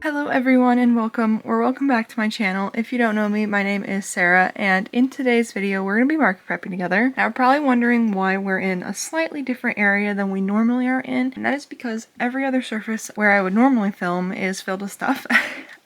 Hello everyone and welcome or welcome back to my channel. If you don't know me, my name is Sarah and in today's video we're going to be market prepping together. Now you're probably wondering why we're in a slightly different area than we normally are in, and that is because every other surface where I would normally film is filled with stuff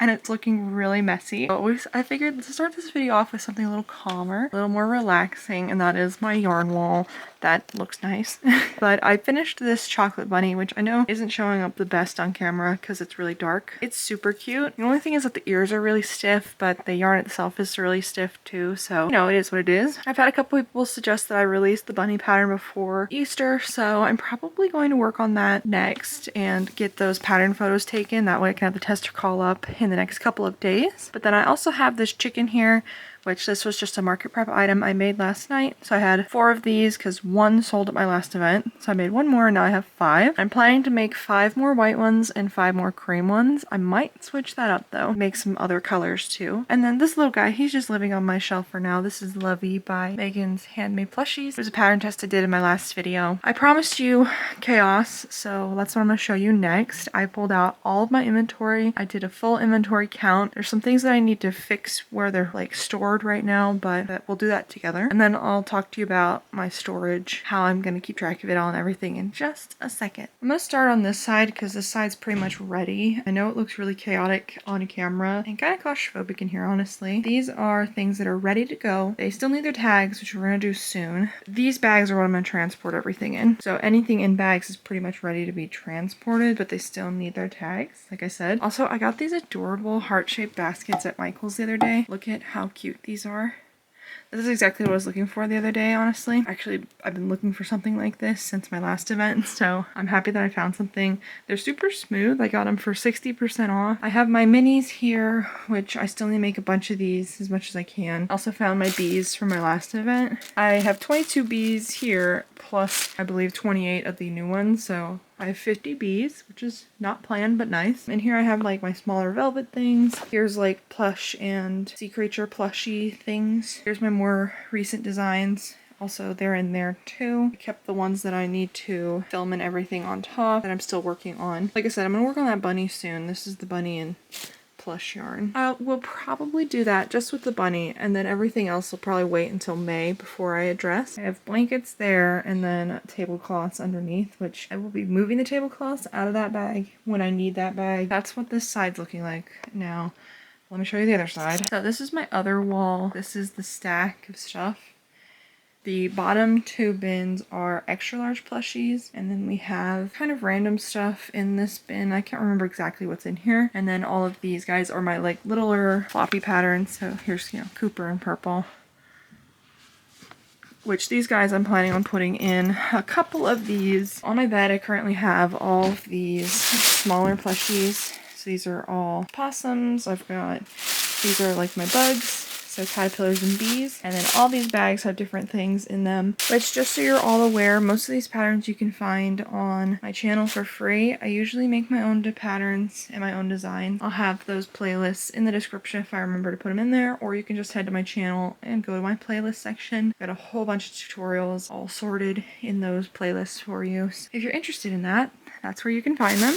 and it's looking really messy. So I figured to start this video off with something a little calmer, a little more relaxing, and that is my yarn wall. That looks nice. But I finished this chocolate bunny, which I know isn't showing up the best on camera because it's really dark. It's super cute. The only thing is that the ears are really stiff, but the yarn itself is really stiff too, so you know, it is what it is. I've had a couple people suggest that I release the bunny pattern before Easter, so I'm probably going to work on that next and get those pattern photos taken. That way I can have the tester call up in the next couple of days. But then I also have this chicken here, which this was just a market prep item I made last night. So I had 4 of these because 1 sold at my last event. So I made 1 more and now I have 5. I'm planning to make 5 more white ones and 5 more cream ones. I might switch that up though, make some other colors too. And then this little guy, he's just living on my shelf for now. This is Lovey by Megan's Handmade Plushies. It was a pattern test I did in my last video. I promised you chaos, so that's what I'm going to show you next. I pulled out all of my inventory. I did a full inventory count. There's some things that I need to fix where they're like stored right now, but we'll do that together. And then I'll talk to you about my storage, how I'm going to keep track of it all and everything in just a second. I'm going to start on this side because this side's pretty much ready. I know it looks really chaotic on camera and kind of claustrophobic in here, honestly. These are things that are ready to go. They still need their tags, which we're going to do soon. These bags are what I'm going to transport everything in. So anything in bags is pretty much ready to be transported, but they still need their tags, like I said. Also, I got these adorable heart-shaped baskets at Michael's the other day. Look at how cute these are. This is exactly what I was looking for the other day, honestly. Actually, I've been looking for something like this since my last event, so I'm happy that I found something. They're super smooth. I got them for 60% off. I have my minis here, which I still need to make a bunch of these as much as I can. Also found my bees from my last event. I have 22 bees here, plus I believe 28 of the new ones, so I have 50 bees, which is not planned, but nice. And here I have like my smaller velvet things. Here's like plush and sea creature plushie things. Here's my more recent designs. Also, they're in there too. I kept the ones that I need to film and everything on top that I'm still working on. Like I said, I'm gonna work on that bunny soon. This is the bunny and plush yarn. I will probably do that just with the bunny, and then everything else will probably wait until May before I address. I have blankets there and then tablecloths underneath, which I will be moving the tablecloths out of that bag when I need that bag. That's what this side's looking like now. Let me show you the other side. So this is my other wall. This is the stack of stuff. The bottom 2 bins are extra large plushies, and then we have kind of random stuff in this bin. I can't remember exactly what's in here. And then all of these guys are my like littler floppy patterns. So here's, you know, Cooper and purple, which these guys I'm planning on putting in a couple of these. On my bed I currently have all of these smaller plushies. So these are all opossums. These are like my bugs. So caterpillars and bees, and then all these bags have different things in them, which, just so you're all aware, most of these patterns you can find on my channel for free. I usually make my own patterns and my own designs. I'll have those playlists in the description if I remember to put them in there, or you can just head to my channel and go to my playlist section. Got a whole bunch of tutorials all sorted in those playlists for you. So if you're interested in that, that's where you can find them.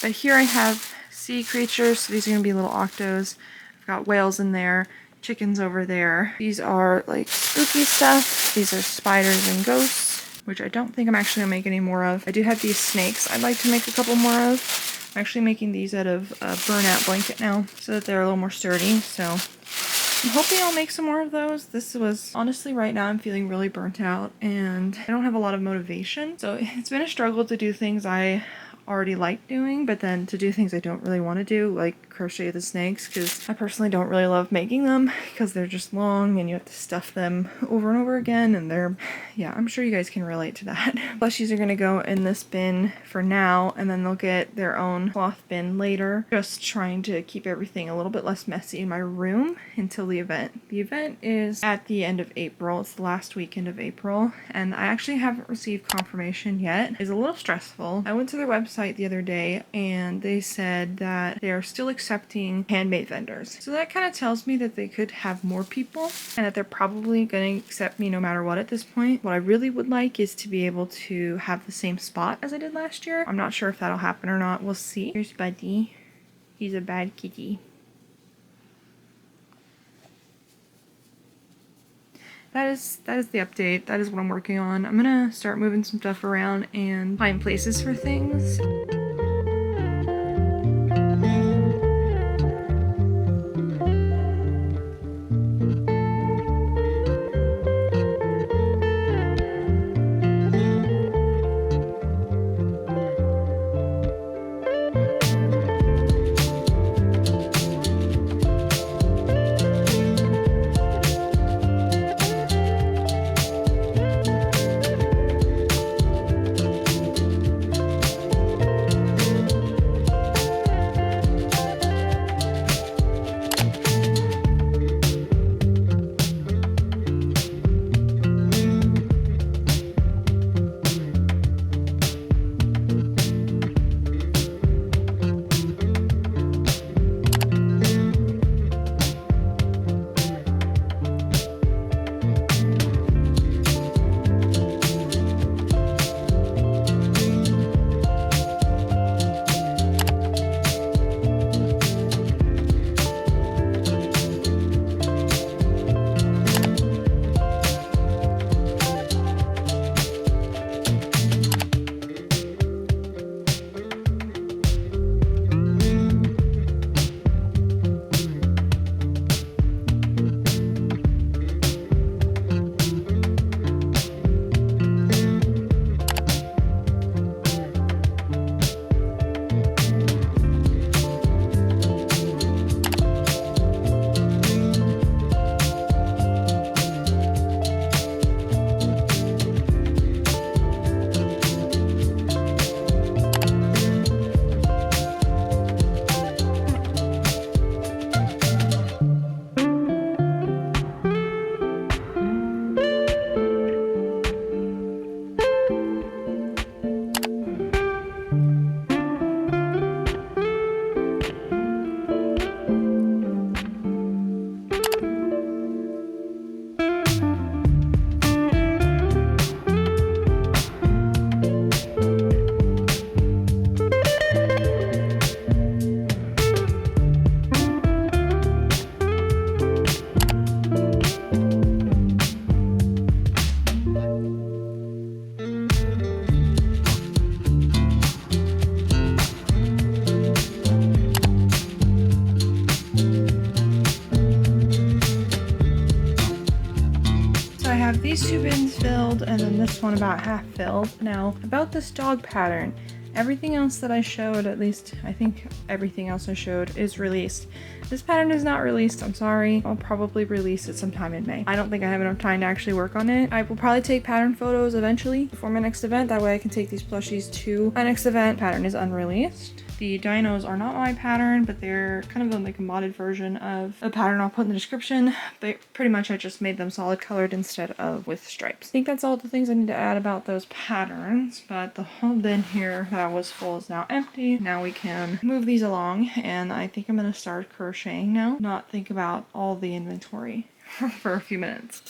But here I have sea creatures, so these are going to be little octos. I've got whales in there. Chickens over there. These are like spooky stuff. These are spiders and ghosts, which I don't think I'm actually gonna make any more of. I do have these snakes I'd like to make a couple more of. I'm actually making these out of a burnout blanket now so that they're a little more sturdy. So I'm hoping I'll make some more of those. This was, honestly, right now I'm feeling really burnt out and I don't have a lot of motivation. So it's been a struggle to do things I already like doing, but then to do things I don't really want to do, like crochet the snakes, because I personally don't really love making them because they're just long and you have to stuff them over and over again, and they're, yeah, I'm sure you guys can relate to that. Plushies are going to go in this bin for now, and then they'll get their own cloth bin later. Just trying to keep everything a little bit less messy in my room until the event. The event is at the end of April. It's the last weekend of April, and I actually haven't received confirmation yet. It's a little stressful. I went to their website the other day and they said that they are still accepting handmade vendors. So that kind of tells me that they could have more people and that they're probably going to accept me no matter what at this point. What I really would like is to be able to have the same spot as I did last year. I'm not sure if that'll happen or not. We'll see. Here's Buddy. He's a bad kitty. That is the update. That is what I'm working on. I'm gonna start moving some stuff around and find places for things. These two bins filled and then this one about half filled. Now about this dog pattern, everything else that I showed, at least I think everything else I showed, is released. This pattern is not released, I'm sorry. I'll probably release it sometime in May. I don't think I have enough time to actually work on it. I will probably take pattern photos eventually before my next event, that way I can take these plushies to my next event. Pattern is unreleased. The dinos are not my pattern, but they're kind of like a modded version of a pattern I'll put in the description. But pretty much I just made them solid colored instead of with stripes. I think that's all the things I need to add about those patterns, but the whole bin here that was full is now empty. Now we can move these along, and I think I'm gonna start crocheting now, not think about all the inventory for a few minutes.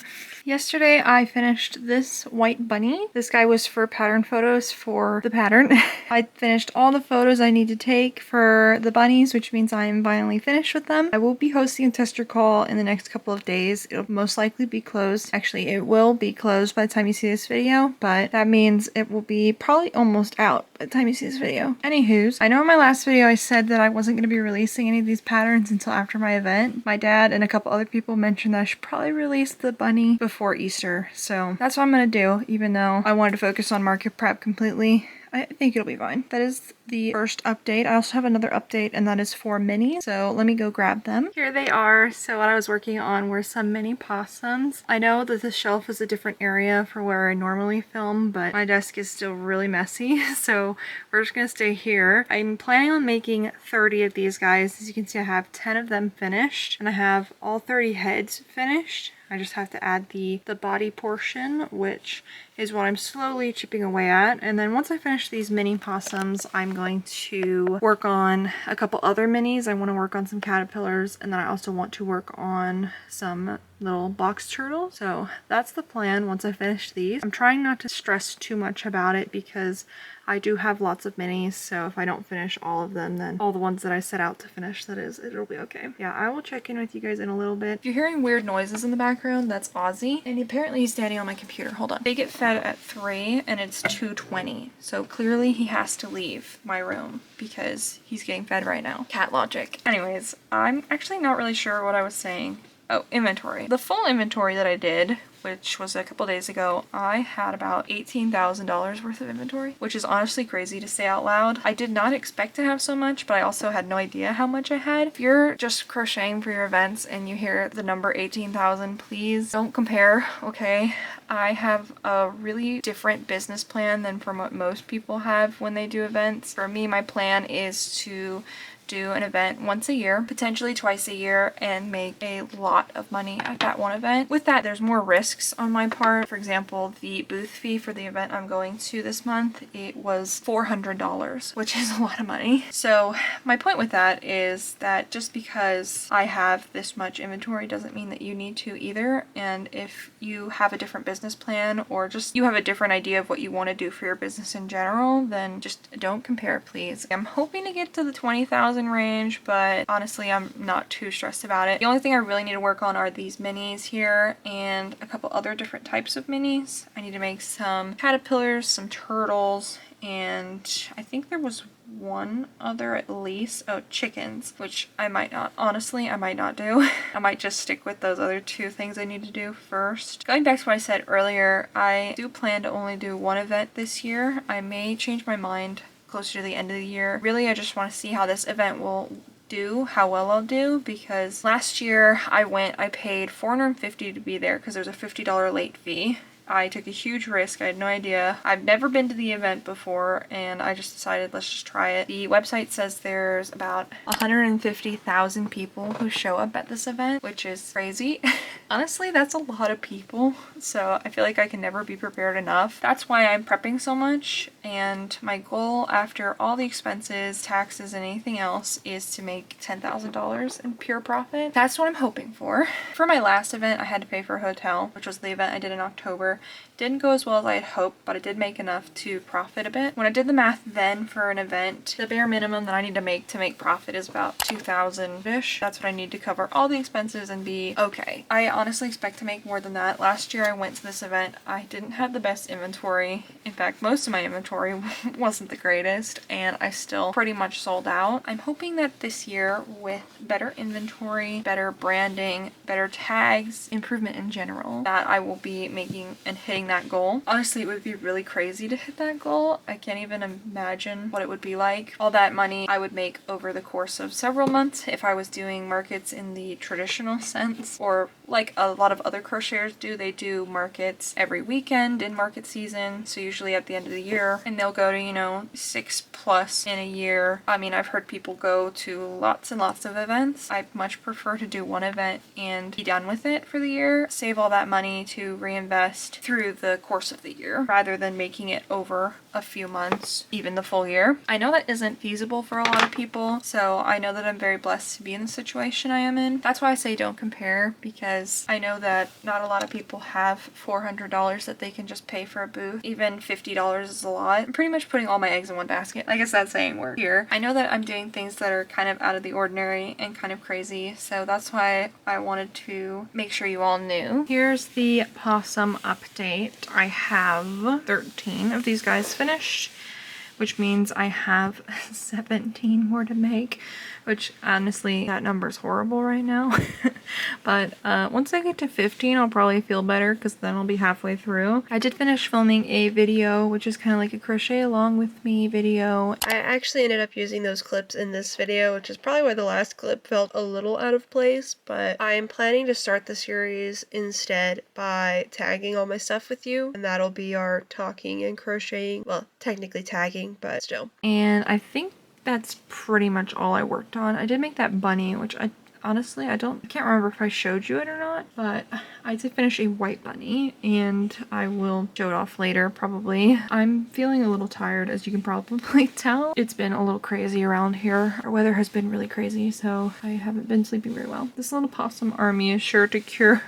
Yesterday I finished this white bunny. This guy was for pattern photos for the pattern. I finished all the photos I need to take for the bunnies, which means I am finally finished with them. I will be hosting a tester call in the next couple of days. It'll most likely be closed. Actually, it will be closed by the time you see this video, but that means it will be probably almost out by the time you see this video. Anywho's, I know in my last video I said that I wasn't going to be releasing any of these patterns until after my event. My dad and a couple other people mentioned that I should probably release the bunny before Easter, so that's what I'm gonna do, even though I wanted to focus on market prep completely. I think it'll be fine. That is the first update. I also have another update, and that is for minis, so let me go grab them. Here they are. So what I was working on were some mini possums. I know that the shelf is a different area for where I normally film, but my desk is still really messy, so we're just gonna stay here. I'm planning on making 30 of these guys. As you can see, I have 10 of them finished, and I have all 30 heads finished. I just have to add the body portion, which is what I'm slowly chipping away at. And then once I finish these mini possums, I'm going to work on a couple other minis. I want to work on some caterpillars, and then I also want to work on some little box turtles. So that's the plan once I finish these. I'm trying not to stress too much about it because I do have lots of minis, so if I don't finish all of them, then all the ones that I set out to finish, that is, it'll be okay. Yeah, I will check in with you guys in a little bit. If you're hearing weird noises in the background, that's Ozzy, and apparently he's standing on my computer. Hold on. They get fed at 3 and it's 2:20, so clearly he has to leave my room because he's getting fed right now. Cat logic. Anyways, I'm actually not really sure what I was saying. Oh, inventory. The full inventory that I did, which was a couple days ago, I had about $18,000 worth of inventory, which is honestly crazy to say out loud. I did not expect to have so much, but I also had no idea how much I had. If you're just crocheting for your events and you hear the number 18,000, please don't compare, okay? I have a really different business plan than from what most people have when they do events. For me, my plan is to do an event once a year, potentially twice a year, and make a lot of money at that one event. With that, there's more risks on my part. For example, the booth fee for the event I'm going to this month, it was $400, which is a lot of money. So my point with that is that just because I have this much inventory doesn't mean that you need to either. And if you have a different business plan, or just you have a different idea of what you want to do for your business in general, then just don't compare, please. I'm hoping to get to the 20,000 range, but honestly I'm not too stressed about it. The only thing I really need to work on are these minis here and a couple other different types of minis. I need to make some caterpillars, some turtles, and I think there was one other at least. Oh, chickens, which I might not, honestly, I might not do. I might just stick with those other two things I need to do first. Going back to what I said earlier, I do plan to only do one event this year. I may change my mind closer to the end of the year. Really, I just want to see how this event will do, how well I'll do, because last year I paid $450 to be there because there's a $50 late fee. I took a huge risk. I had no idea. I've never been to the event before, and I just decided let's just try it. The website says there's about 150,000 people who show up at this event, which is crazy. Honestly, that's a lot of people, so I feel like I can never be prepared enough. That's why I'm prepping so much, and my goal after all the expenses, taxes, and anything else is to make $10,000 in pure profit. That's what I'm hoping for. For my last event, I had to pay for a hotel, which was the event I did in October. Didn't go as well as I had hoped, but I did make enough to profit a bit. When I did the math then for an event, the bare minimum that I need to make profit is about $2,000-ish. That's what I need to cover all the expenses and be okay. I honestly expect to make more than that. Last year I went to this event. I didn't have the best inventory. In fact, most of my inventory wasn't the greatest, and I still pretty much sold out. I'm hoping that this year, with better inventory, better branding, better tags, improvement in general, that I will be making and hitting that goal. Honestly, it would be really crazy to hit that goal. I can't even imagine what it would be like. All that money I would make over the course of several months if I was doing markets in the traditional sense, or like a lot of other crocheters do. They do markets every weekend in market season, so usually at the end of the year, and they'll go to, you know, 6+ in a year. I mean, I've heard people go to lots and lots of events. I much prefer to do one event and be done with it for the year, save all that money to reinvest through the course of the year rather than making it over a few months, even the full year. I know that isn't feasible for a lot of people, so I know that I'm very blessed to be in the situation I am in. That's why I say don't compare, because I know that not a lot of people have $400 that they can just pay for a booth. Even $50 is a lot. I'm pretty much putting all my eggs in one basket. I guess that's saying we're here. I know that I'm doing things that are kind of out of the ordinary and kind of crazy, so that's why I wanted to make sure you all knew. Here's the possum update. I have 13 of these guys finished, which means I have 17 more to make, which honestly, that number's horrible right now. But once I get to 15, I'll probably feel better, because then I'll be halfway through. I did finish filming a video, which is kind of like a crochet along with me video. I actually ended up using those clips in this video, which is probably why the last clip felt a little out of place, but I am planning to start the series instead by tagging all my stuff with you, and that'll be our talking and crocheting, well, technically tagging, but still. And I think that's pretty much all I worked on. I did make that bunny, which honestly, I can't remember if I showed you it or not, but I did finish a white bunny and I will show it off later probably. I'm feeling a little tired, as you can probably tell. It's been a little crazy around here. Our weather has been really crazy, so I haven't been sleeping very well. This little possum army is sure to cure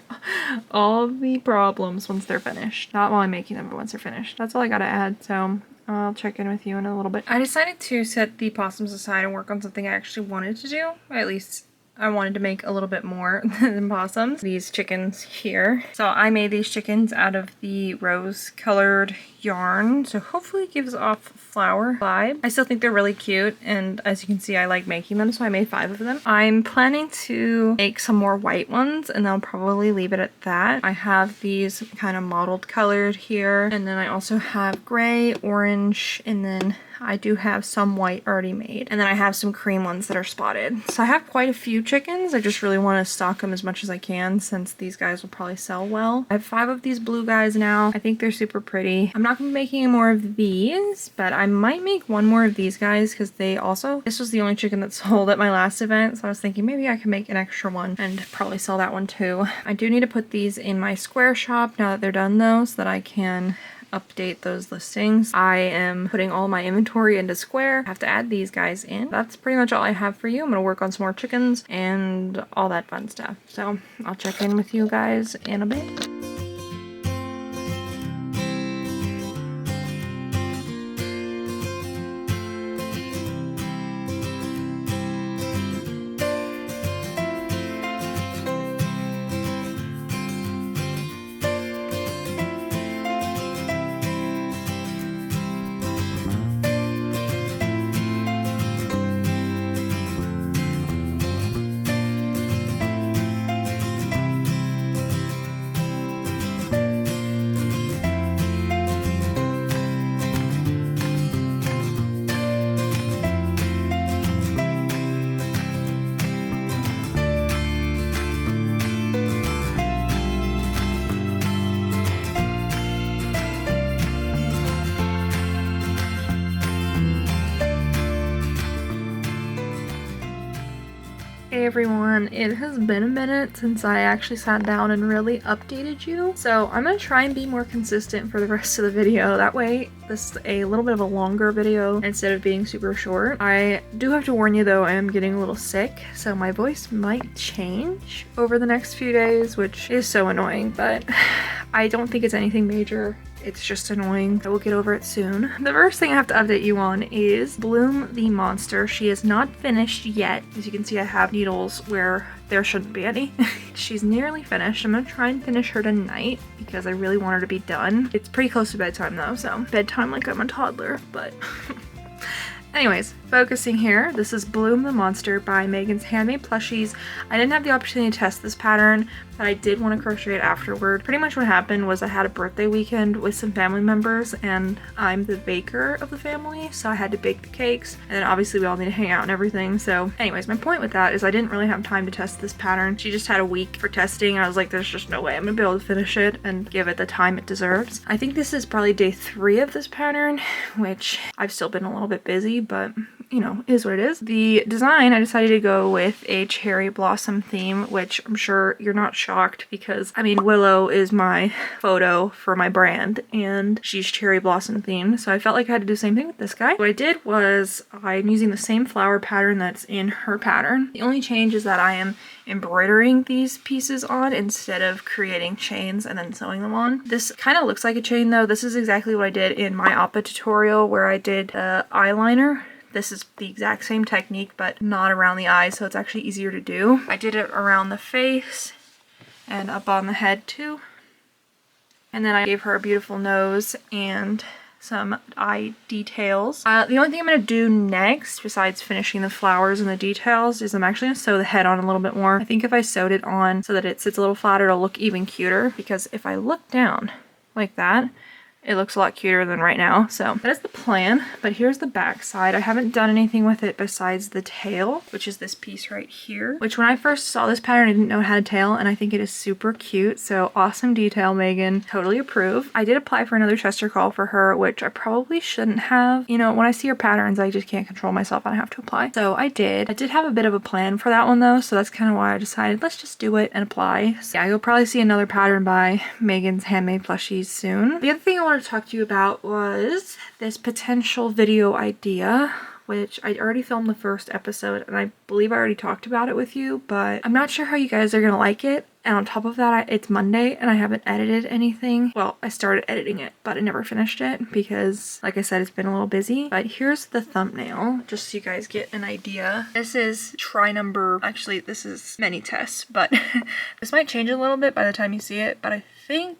all the problems once they're finished. Not while I'm making them, but once they're finished. That's all I gotta add, so I'll check in with you in a little bit. I decided to set the possums aside and work on something I actually wanted to do. At least I wanted to make a little bit more than possums. These chickens here. So I made these chickens out of the rose colored yarn. So hopefully it gives off flower vibe. I still think they're really cute. And as you can see, I like making them. So I made 5 of them. I'm planning to make some more white ones and I'll probably leave it at that. I have these kind of mottled colored here. And then I also have gray, orange, and then I do have some white already made. And then I have some cream ones that are spotted. So I have quite a few chickens. I just really want to stock them as much as I can since these guys will probably sell well. I have 5 of these blue guys now. I think they're super pretty. I'm not going to be making any more of these, but I might make 1 more of these guys because this was the only chicken that sold at my last event. So I was thinking maybe I could make an extra one and probably sell that one too. I do need to put these in my Square shop now that they're done though, so that I can update those listings. I am putting all my inventory into Square. I have to add these guys in. That's pretty much all I have for you. I'm gonna work on some more chickens and all that fun stuff. So I'll check in with you guys in a bit. Hey everyone, it has been a minute since I actually sat down and really updated you. So I'm gonna try and be more consistent for the rest of the video. That way this is a little bit of a longer video instead of being super short. I do have to warn you though, I am getting a little sick, so my voice might change over the next few days, which is so annoying, but I don't think it's anything major. It's just annoying. I will get over it soon. The first thing I have to update you on is Blume the monster. She is not finished yet. As you can see, I have needles where there shouldn't be any. She's nearly finished. I'm gonna try and finish her tonight because I really want her to be done. It's pretty close to bedtime though, so bedtime like I'm a toddler, but anyways, focusing here, this is Blume the Monster by Megan's Handmade Plushies. I didn't have the opportunity to test this pattern, but I did want to crochet it afterward. Pretty much what happened was I had a birthday weekend with some family members and I'm the baker of the family, so I had to bake the cakes, and then obviously we all need to hang out and everything. So anyways, my point with that is I didn't really have time to test this pattern. She just had a week for testing and I was like, there's just no way I'm gonna be able to finish it and give it the time it deserves. I think this is probably day 3 of this pattern, which I've still been a little bit busy, but you know, is what it is. The design, I decided to go with a cherry blossom theme, which I'm sure you're not shocked because, I mean, Willow is my photo for my brand and she's cherry blossom themed, so I felt like I had to do the same thing with this guy. What I did was I'm using the same flower pattern that's in her pattern. The only change is that I am embroidering these pieces on instead of creating chains and then sewing them on. This kind of looks like a chain though. This is exactly what I did in my Oppa tutorial where I did eyeliner. This is the exact same technique, but not around the eyes, so it's actually easier to do. I did it around the face and up on the head too. And then I gave her a beautiful nose and some eye details. The only thing I'm going to do next, besides finishing the flowers and the details, is I'm actually going to sew the head on a little bit more. I think if I sewed it on so that it sits a little flatter, it'll look even cuter, because if I look down like that, it looks a lot cuter than right now. So that is the plan, but here's the back side. I haven't done anything with it besides the tail, which is this piece right here, which when I first saw this pattern, I didn't know it had a tail, and I think it is super cute. So awesome detail, Megan. Totally approve. I did apply for another Chester call for her, which I probably shouldn't have. You know, when I see her patterns, I just can't control myself and I have to apply. So I did. I did have a bit of a plan for that one though, so that's kind of why I decided let's just do it and apply. So yeah, you'll probably see another pattern by Megan's Handmade Plushies soon. The other thing I wanted to talk to you about was this potential video idea, which I already filmed the first episode and I believe I already talked about it with you, but I'm not sure how you guys are gonna like it. And on top of that, it's Monday and I haven't edited anything. Well, I started editing it, but I never finished it because, like I said, it's been a little busy. But here's the thumbnail, just so you guys get an idea. This is try number, actually, this is many tests, but this might change a little bit by the time you see it, but I think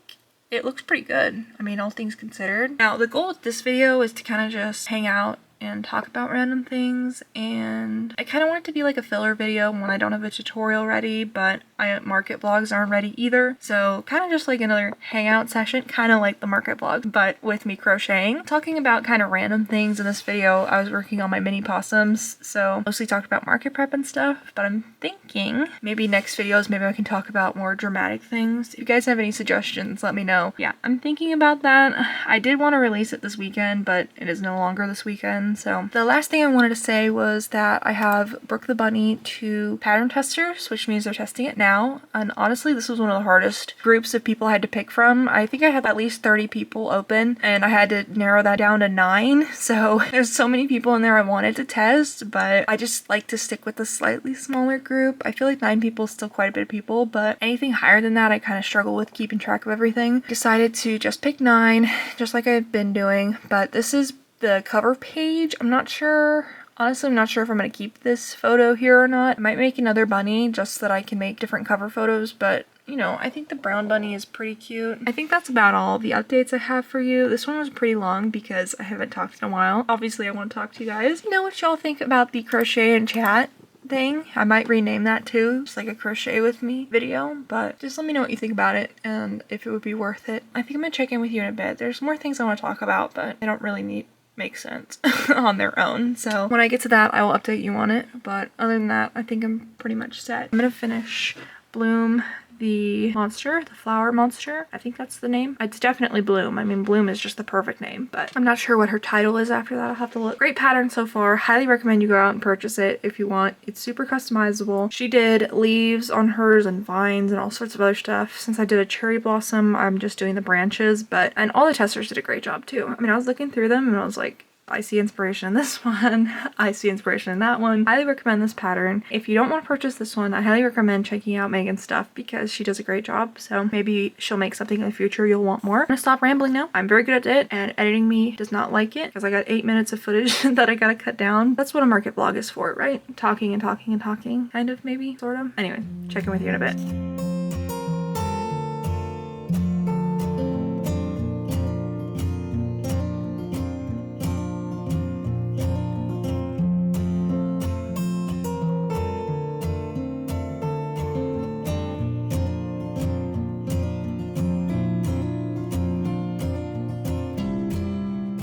it looks pretty good. I mean, all things considered. Now, the goal with this video is to kind of just hang out and talk about random things, and I kind of want it to be like a filler video when I don't have a tutorial ready, but market vlogs aren't ready either, so kind of just like another hangout session, kind of like the market vlog, but with me crocheting. Talking about kind of random things in this video, I was working on my mini possums, so mostly talked about market prep and stuff, but I'm thinking maybe next videos, maybe I can talk about more dramatic things. If you guys have any suggestions, let me know. Yeah, I'm thinking about that. I did want to release it this weekend, but it is no longer this weekend. So the last thing I wanted to say was that I have Brooke the Bunny to pattern testers, which means they're testing it now. And honestly, this was one of the hardest groups of people I had to pick from. I think I had at least 30 people open and I had to narrow that down to 9. So there's so many people in there I wanted to test, but I just like to stick with a slightly smaller group. I feel like 9 people is still quite a bit of people, but anything higher than that, I kind of struggle with keeping track of everything. Decided to just pick 9, just like I've been doing, but this is the cover page. I'm not sure. Honestly, I'm not sure if I'm going to keep this photo here or not. I might make another bunny just so that I can make different cover photos, but you know, I think the brown bunny is pretty cute. I think that's about all the updates I have for you. This one was pretty long because I haven't talked in a while. Obviously, I want to talk to you guys. You know what y'all think about the crochet and chat thing. I might rename that too, just like a crochet with me video, but just let me know what you think about it and if it would be worth it. I think I'm gonna check in with you in a bit. There's more things I want to talk about, but I don't really make sense on their own. So when I get to that, I will update you on it. But other than that, I think I'm pretty much set. I'm gonna finish Blume the monster, the flower monster. I think that's the name. It's definitely Blume. I mean, Blume is just the perfect name, but I'm not sure what her title is after that. I'll have to look. Great pattern so far. Highly recommend you go out and purchase it if you want. It's super customizable. She did leaves on hers and vines and all sorts of other stuff. Since I did a cherry blossom, I'm just doing the branches, and all the testers did a great job too. I mean, I was looking through them and I was like, I see inspiration in this one. I see inspiration in that one. Highly recommend this pattern. If you don't want to purchase this one, I highly recommend checking out Megan's stuff because she does a great job. So maybe she'll make something in the future you'll want more. I'm gonna stop rambling now. I'm very good at it and editing me does not like it because I got 8 minutes of footage that I gotta cut down. That's what a market vlog is for, right? Talking and talking and talking, kind of, maybe, sort of. Anyway, check in with you in a bit.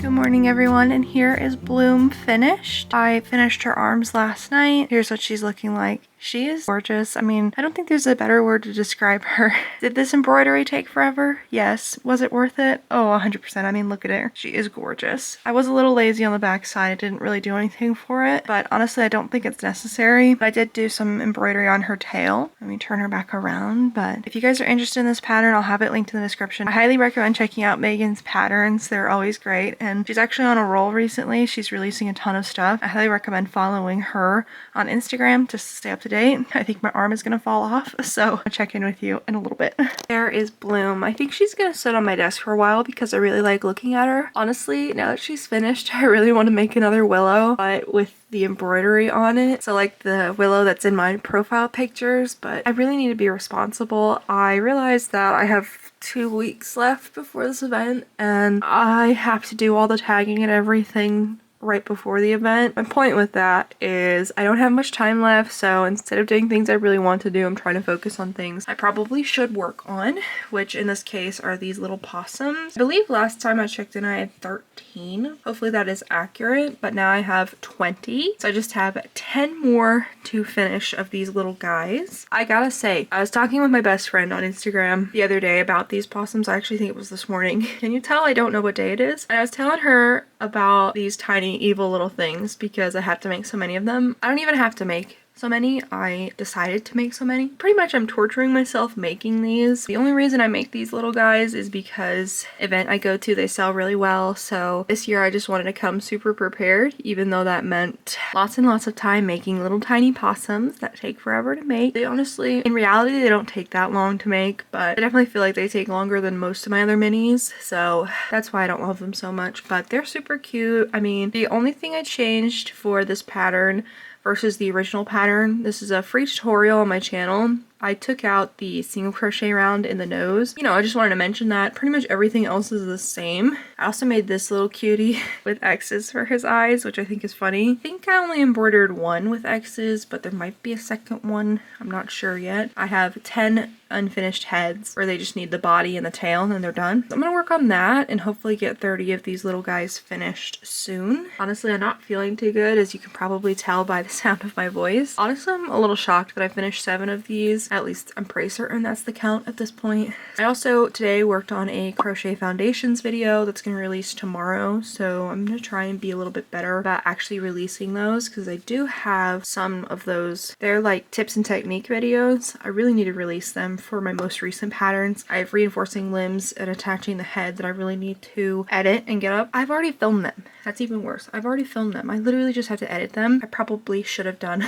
Good morning everyone, and here is Blume finished. I finished her arms last night. Here's what she's looking like. She is gorgeous. I mean, I don't think there's a better word to describe her. Did this embroidery take forever? Yes. Was it worth it? Oh, 100%. I mean, look at her. She is gorgeous. I was a little lazy on the back side. I didn't really do anything for it, but honestly, I don't think it's necessary. But I did do some embroidery on her tail. Let me turn her back around. But if you guys are interested in this pattern, I'll have it linked in the description. I highly recommend checking out Megan's patterns. They're always great. And she's actually on a roll recently. She's releasing a ton of stuff. I highly recommend following her on Instagram just to stay up to date. I think my arm is gonna fall off, so I'll check in with you in a little bit. There is Blume. I think she's gonna sit on my desk for a while because I really like looking at her. Honestly, now that she's finished, I really want to make another willow, but with the embroidery on it. So like the willow that's in my profile pictures, but I really need to be responsible. I realized that I have 2 weeks left before this event and I have to do all the tagging and everything right before the event. My point with that is I don't have much time left, so instead of doing things I really want to do, I'm trying to focus on things I probably should work on, which in this case are these little possums. I believe last time I checked in I had 13. Hopefully that is accurate, but now I have 20. So I just have 10 more to finish of these little guys. I gotta say, I was talking with my best friend on Instagram the other day about these possums. I actually think it was this morning. Can you tell I don't know what day it is? And I was telling her about these tiny evil little things because I had to make so many of them. I don't even have to make so many. I decided to make so many. Pretty much I'm torturing myself making these. The only reason I make these little guys is because event I go to, they sell really well. So this year I just wanted to come super prepared, even though that meant lots and lots of time making little tiny possums that take forever to make. They honestly, in reality, they don't take that long to make, but I definitely feel like they take longer than most of my other minis. So that's why I don't love them so much, but they're super cute. I mean, the only thing I changed for this pattern versus the original pattern, this is a free tutorial on my channel. I took out the single crochet round in the nose. You know, I just wanted to mention that pretty much everything else is the same. I also made this little cutie with X's for his eyes, which I think is funny. I think I only embroidered one with X's, but there might be a second one. I'm not sure yet. I have 10 unfinished heads where they just need the body and the tail and then they're done. So I'm gonna work on that and hopefully get 30 of these little guys finished soon. Honestly, I'm not feeling too good, as you can probably tell by the sound of my voice. Honestly, I'm a little shocked that I finished 7 of these. At least I'm pretty certain that's the count at this point. I also today worked on a crochet foundations video that's gonna release tomorrow, so I'm gonna try and be a little bit better about actually releasing those because I do have some of those. They're like tips and technique videos. I really need to release them for my most recent patterns. I have reinforcing limbs and attaching the head that I really need to edit and get up. I've already filmed them. That's even worse. I've already filmed them. I literally just have to edit them. I probably should have done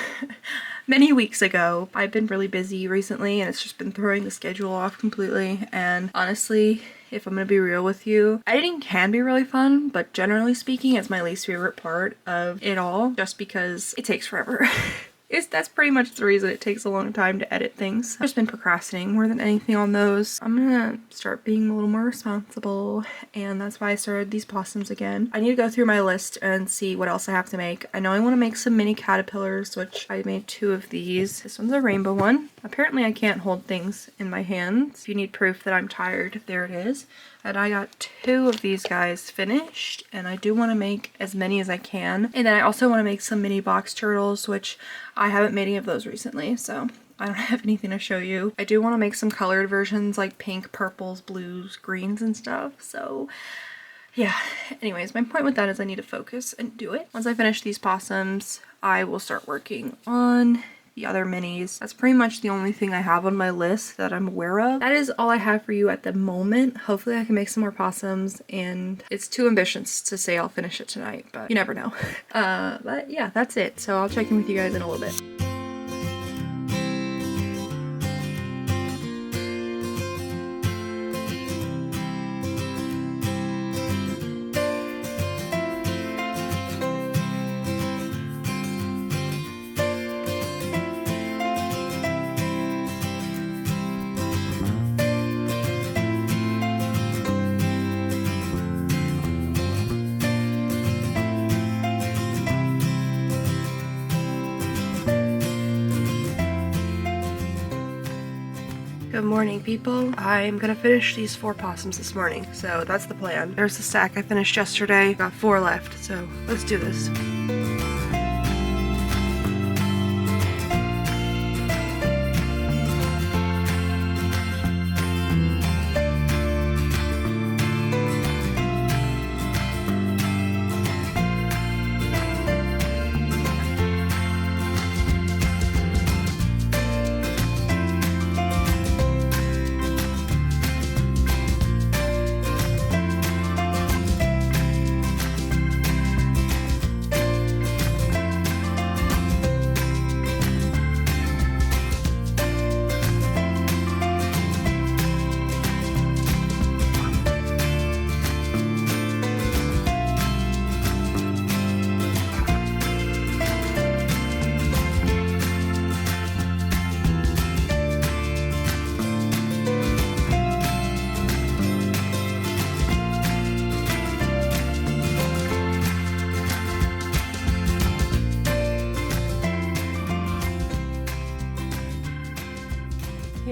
many weeks ago. I've been really busy recently and it's just been throwing the schedule off completely, and honestly, if I'm gonna be real with you, editing can be really fun, but generally speaking, it's my least favorite part of it all just because it takes forever. That's pretty much the reason it takes a long time to edit things. I've just been procrastinating more than anything on those. I'm gonna start being a little more responsible, and that's why I started these possums again. I need to go through my list and see what else I have to make. I know I want to make some mini caterpillars, which I made 2 of these. This one's a rainbow one. Apparently I can't hold things in my hands. If you need proof that I'm tired, there it is. And I got 2 of these guys finished, and I do want to make as many as I can. And then I also want to make some mini box turtles, which I haven't made any of those recently, so I don't have anything to show you. I do want to make some colored versions like pink, purples, blues, greens, and stuff, so yeah. Anyways, my point with that is I need to focus and do it. Once I finish these possums, I will start working on the other minis. That's pretty much the only thing I have on my list that I'm aware of. That is all I have for you at the moment. Hopefully I can make some more possums, and it's too ambitious to say I'll finish it tonight, but you never know. But yeah, that's it. So I'll check in with you guys in a little bit. Good morning, people. I'm gonna finish these 4 possums this morning, so that's the plan. There's the stack I finished yesterday. Got 4 left, so let's do this.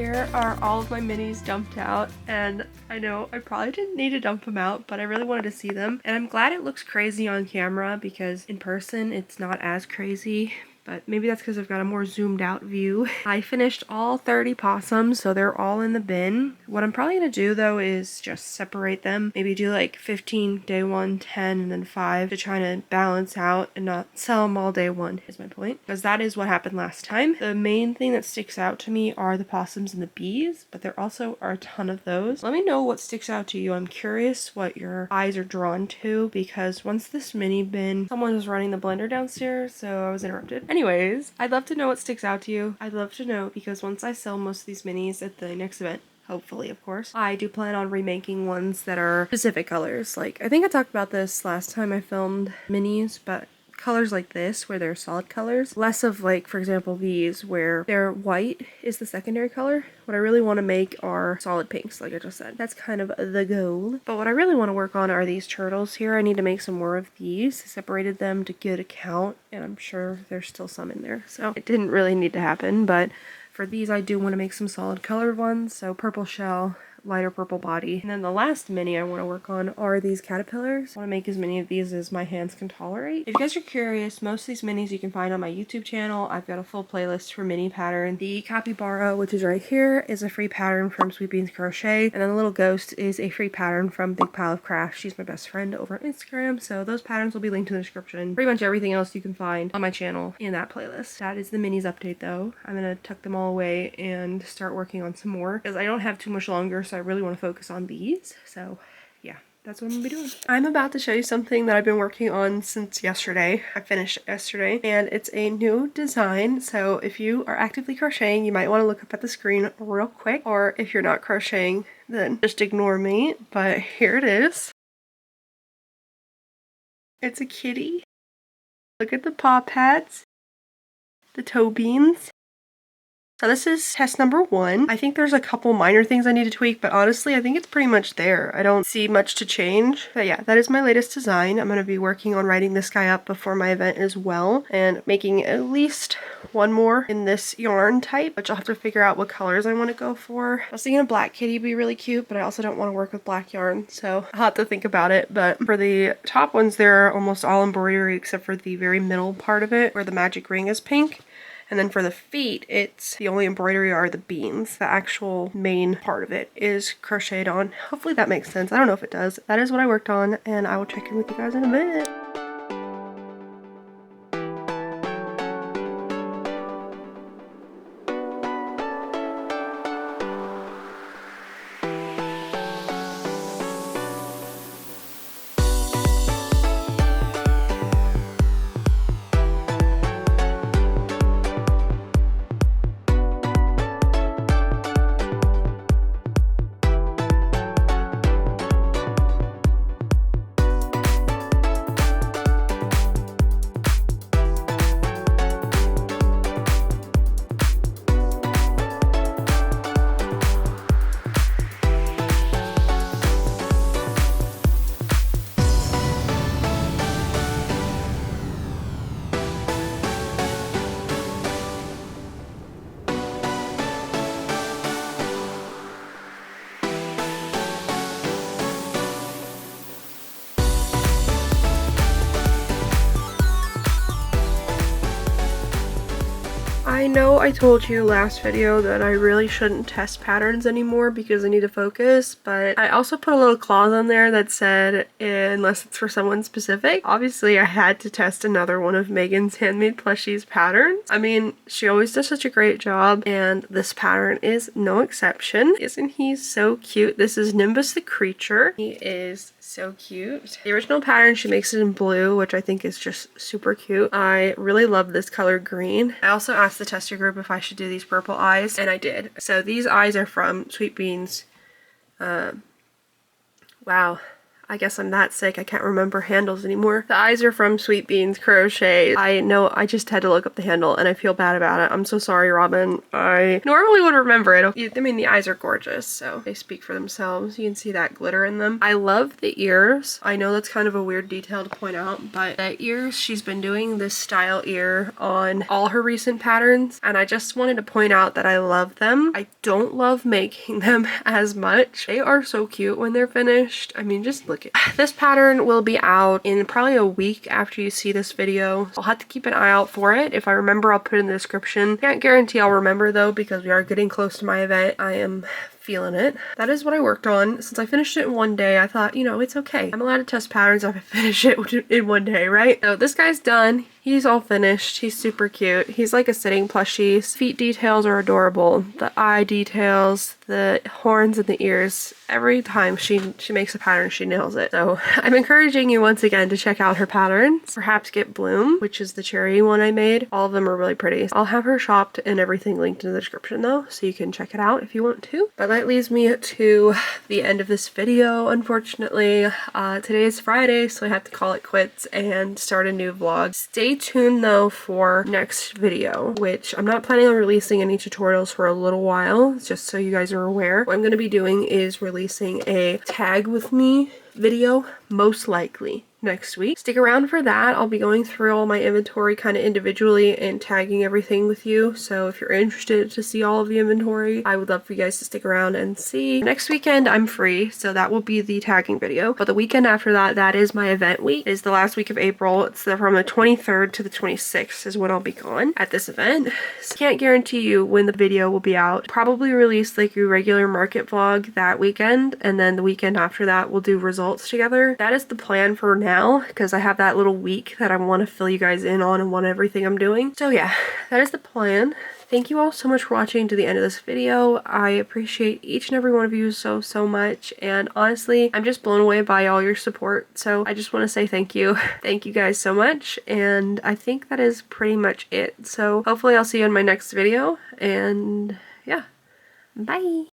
Here are all of my minis dumped out, and I know I probably didn't need to dump them out, but I really wanted to see them. And I'm glad it looks crazy on camera because in person it's not as crazy. But maybe that's because I've got a more zoomed out view. I finished all 30 possums, so they're all in the bin. What I'm probably going to do though is just separate them. Maybe do like 15 day 1, 10, and then 5 to try to balance out and not sell them all day 1 is my point. Because that is what happened last time. The main thing that sticks out to me are the possums and the bees, but there also are a ton of those. Let me know what sticks out to you. I'm curious what your eyes are drawn to, because once this mini bin, someone was running the blender downstairs, so I was interrupted. Anyways, I'd love to know what sticks out to you. I'd love to know because once I sell most of these minis at the next event, hopefully of course, I do plan on remaking ones that are specific colors. Like, I think I talked about this last time I filmed minis, but colors like this where they're solid colors, less of like, for example, these where they're white is the secondary color. What I really want to make are solid pinks, like I just said. That's kind of the goal. But what I really want to work on are these turtles here. I need to make some more of these. I separated them to good account, and I'm sure there's still some in there, so it didn't really need to happen. But for these, I do want to make some solid colored ones, so purple shell, lighter purple body. And then the last mini I want to work on are these caterpillars. I want to make as many of these as my hands can tolerate. If you guys are curious, most of these minis you can find on my YouTube channel. I've got a full playlist for mini pattern. The capybara, which is right here, is a free pattern from Sweet Beans Crochet, and then the little ghost is a free pattern from Big Pile of Crafts. She's my best friend over on Instagram, so those patterns will be linked in the description. Pretty much everything else you can find on my channel in that playlist. That is the minis update though. I'm gonna tuck them all away and start working on some more because I don't have too much longer, so I really want to focus on these. So yeah, that's what I'm gonna be doing. I'm about to show you something that I've been working on since yesterday. I finished it yesterday, and it's a new design. So if you are actively crocheting, you might want to look up at the screen real quick, or if you're not crocheting, then just ignore me. But here it is. It's a kitty. Look at the paw pads, the toe beans. So this is test number 1. I think there's a couple minor things I need to tweak, but honestly, I think it's pretty much there. I don't see much to change. But yeah, that is my latest design. I'm going to be working on writing this guy up before my event as well, and making at least one more in this yarn type, which I'll have to figure out what colors I want to go for. I was thinking a black kitty would be really cute, but I also don't want to work with black yarn, so I'll have to think about it. But for the top ones, they're almost all embroidery except for the very middle part of it where the magic ring is pink. And then for the feet, it's the only embroidery are the beans. The actual main part of it is crocheted on. Hopefully that makes sense. I don't know if it does. That is what I worked on, and I will check in with you guys in a bit. I know I told you last video that I really shouldn't test patterns anymore because I need to focus, but I also put a little clause on there that said unless it's for someone specific. Obviously I had to test another one of Megan's Handmade Plushies patterns. I mean, she always does such a great job, and this pattern is no exception. Isn't he so cute? This is Nimbus the Creature. He is so cute. The original pattern, she makes it in blue, which I think is just super cute. I really love this color green. I also asked the tester group if I should do these purple eyes, and I did. So these eyes are from Sweet Beans. Wow. I guess I'm that sick I can't remember handles anymore. The eyes are from Sweet Beans Crochet. I know I just had to look up the handle and I feel bad about it. I'm so sorry, Robin. I normally would remember it. I mean, the eyes are gorgeous, so they speak for themselves. You can see that glitter in them. I love the ears. I know that's kind of a weird detail to point out, but the ears, she's been doing this style ear on all her recent patterns, and I just wanted to point out that I love them. I don't love making them as much. They are so cute when they're finished. I mean, just look at this pattern will be out in probably a week after you see this video. I'll have to keep an eye out for it. If I remember, I'll put it in the description. Can't guarantee I'll remember though, because we are getting close to my event. I am feeling it. That is what I worked on. Since I finished it in one day, I thought, you know, it's okay. I'm allowed to test patterns if I finish it in one day, right? So this guy's done. He's all finished. He's super cute. He's like a sitting plushie. His feet details are adorable. The eye details, the horns and the ears. Every time she makes a pattern, she nails it. So I'm encouraging you once again to check out her patterns. Perhaps get Blume, which is the cherry one I made. All of them are really pretty. I'll have her shopped and everything linked in the description though, so you can check it out if you want to. But that leaves me to the end of this video, unfortunately. Today is Friday, so I have to call it quits and start a new vlog. Stay tuned though for next video, which I'm not planning on releasing any tutorials for a little while, just so you guys are aware. What I'm going to be doing is releasing a tag with me video, most likely next week. Stick around for that. I'll be going through all my inventory kind of individually and tagging everything with you. So if you're interested to see all of the inventory, I would love for you guys to stick around and see. Next weekend I'm free, so that will be the tagging video. But the weekend after that, that is my event week. It is the last week of April. It's from the 23rd to the 26th is when I'll be gone at this event. So can't guarantee you when the video will be out. Probably release like your regular market vlog that weekend, and then the weekend after that we'll do results together. That is the plan for now, because I have that little week that I want to fill you guys in on everything I'm doing. So yeah, that is the plan. Thank you all so much for watching to the end of this video. I appreciate each and every one of you so much, and honestly, I'm just blown away by all your support, so I just want to say thank you. Thank you guys so much, and I think that is pretty much it. So hopefully I'll see you in my next video, and yeah, bye!